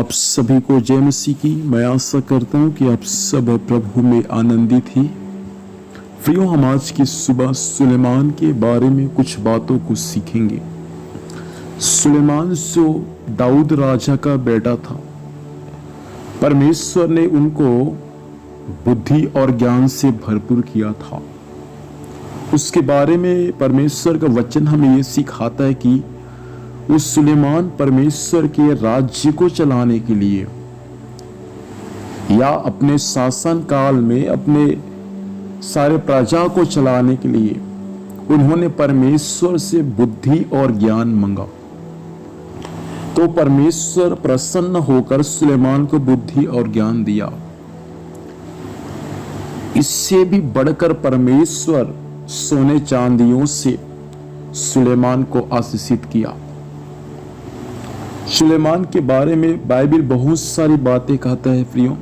आप सभी को जय मसीह की। मैं आशा करता हूँ कि आप सब प्रभु में आनंदित ही। प्रियो, हम आज की सुबह सुलेमान के बारे में कुछ बातों को सीखेंगे। सुलेमान जो दाऊद राजा का बेटा था, परमेश्वर ने उनको बुद्धि और ज्ञान से भरपूर किया था। उसके बारे में परमेश्वर का वचन हमें ये सिखाता है कि उस सुलेमान परमेश्वर के राज्य को चलाने के लिए या अपने शासन काल में अपने सारे प्रजा को चलाने के लिए उन्होंने परमेश्वर से बुद्धि और ज्ञान मांगा। तो परमेश्वर प्रसन्न होकर सुलेमान को बुद्धि और ज्ञान दिया। इससे भी बढ़कर परमेश्वर सोने चांदियों से सुलेमान को आशीषित किया। सुलेमान के बारे में बाइबल बहुत सारी बातें कहता है प्रियो,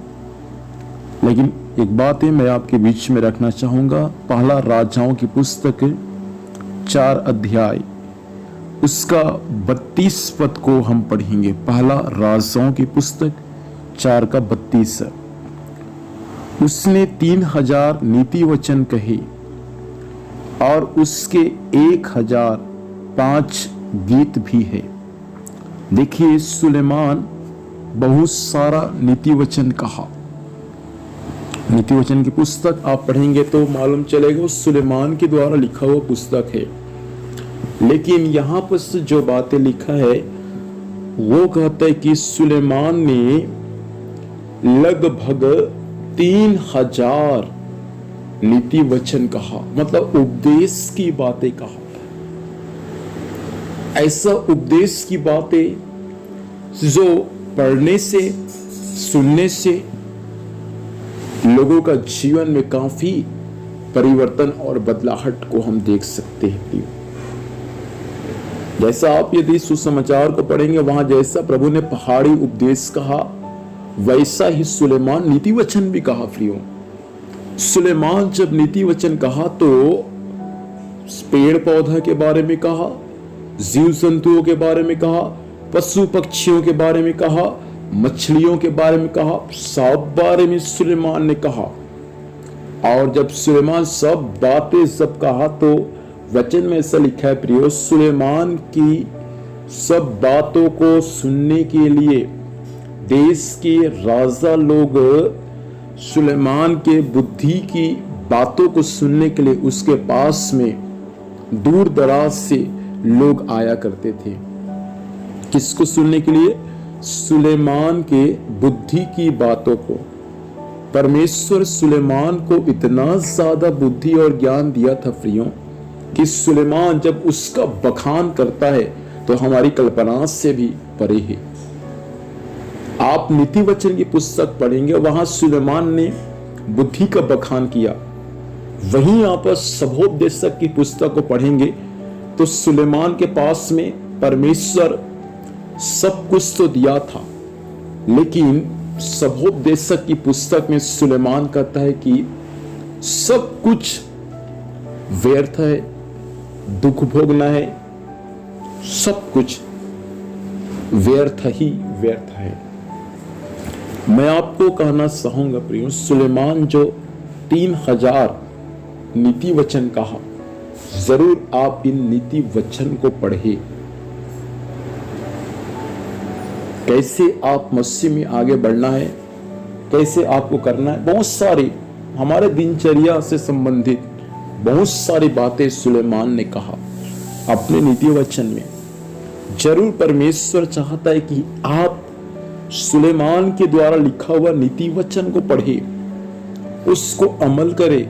लेकिन एक बात है मैं आपके बीच में रखना चाहूंगा। पहला राजाओं की पुस्तक 4 अध्याय उसका 32 पद को हम पढ़ेंगे। पहला राजाओं की पुस्तक 4 का 32। उसने 3000 नीति वचन कहे और उसके 1005 गीत भी है। देखिए, सुलेमान बहुत सारा नीति वचन कहा। नीति वचन की पुस्तक आप पढ़ेंगे तो मालूम चलेगा सुलेमान के द्वारा लिखा हुआ पुस्तक है। लेकिन यहाँ पर जो बातें लिखा है वो कहता है कि सुलेमान ने लगभग 3000 नीति वचन कहा, मतलब उपदेश की बातें कहा। ऐसा उपदेश की बातें जो पढ़ने से सुनने से लोगों का जीवन में काफी परिवर्तन और बदलाहट को हम देख सकते हैं। जैसा आप यदि सुसमाचार को पढ़ेंगे, वहां जैसा प्रभु ने पहाड़ी उपदेश कहा वैसा ही सुलेमान नीति वचन भी कहा। प्रियो, सुलेमान जब नीति वचन कहा तो पेड़ पौधा के बारे में कहा, जीव जंतुओं के बारे में कहा, पशु पक्षियों के बारे में कहा, मछलियों के बारे में कहा, सब बारे में सुलेमान ने कहा। और जब सुलेमान सब बातें सब कहा तो वचन में ऐसा लिखा है प्रियो, सुलेमान की सब बातों को सुनने के लिए देश के राजा लोग सुलेमान के बुद्धि की बातों को सुनने के लिए उसके पास में दूर दराज से लोग आया करते थे। किसको सुनने के लिए? सुलेमान के बुद्धि की बातों को। परमेश्वर सुलेमान को इतना ज्यादा बुद्धि और ज्ञान दिया था प्रियो कि सुलेमान जब उसका बखान करता है तो हमारी कल्पना से भी परे है। आप नीति वचन की पुस्तक पढ़ेंगे, वहां सुलेमान ने बुद्धि का बखान किया। वहीं आप सभोपदेशक की पुस्तक को पढ़ेंगे तो सुलेमान के पास में परमेश्वर सब कुछ तो दिया था, लेकिन सभोपदेशक की पुस्तक में सुलेमान कहता है कि सब कुछ व्यर्थ है, दुख भोगना है, सब कुछ व्यर्थ ही व्यर्थ है। मैं आपको कहना चाहूंगा प्रियो, सुलेमान जो 3000 नीति वचन कहा, जरूर आप इन नीति वचन को पढ़े। कैसे आप मसीह में आगे बढ़ना है, कैसे आपको करना है, बहुत सारी हमारे दिनचर्या से संबंधित बहुत सारी बातें सुलेमान ने कहा अपने नीति वचन में। जरूर परमेश्वर चाहता है कि आप सुलेमान के द्वारा लिखा हुआ नीति वचन को पढ़े, उसको अमल करे,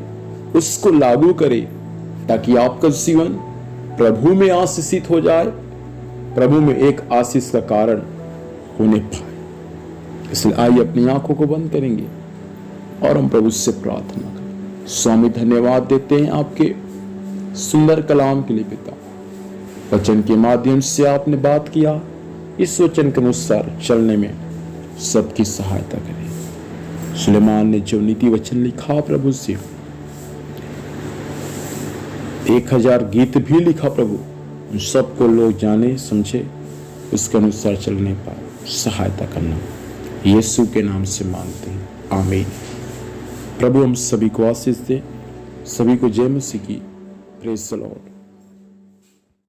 उसको लागू करे, ताकि आपका जीवन प्रभु में आशीषित हो जाए, प्रभु में एक आशीष का कारण होने पाए। इसलिए आइए अपनी आंखों को बंद करेंगे और हम प्रभु से प्रार्थना करें। स्वामी, धन्यवाद देते हैं आपके सुंदर कलाम के लिए पिता। वचन के माध्यम से आपने बात किया, इस वचन के अनुसार चलने में सबकी सहायता करें। सुलेमान ने जो नीति वचन लिखा प्रभु से, 1000 गीत भी लिखा प्रभु, उन सबको लोग जाने समझे, उसके अनुसार चलने पाए। सहायता करना। यीशु के नाम से मांगते हैं, आमीन। प्रभु हम सभी को आशीष दे, सभी को जय मसीह की। Praise the Lord.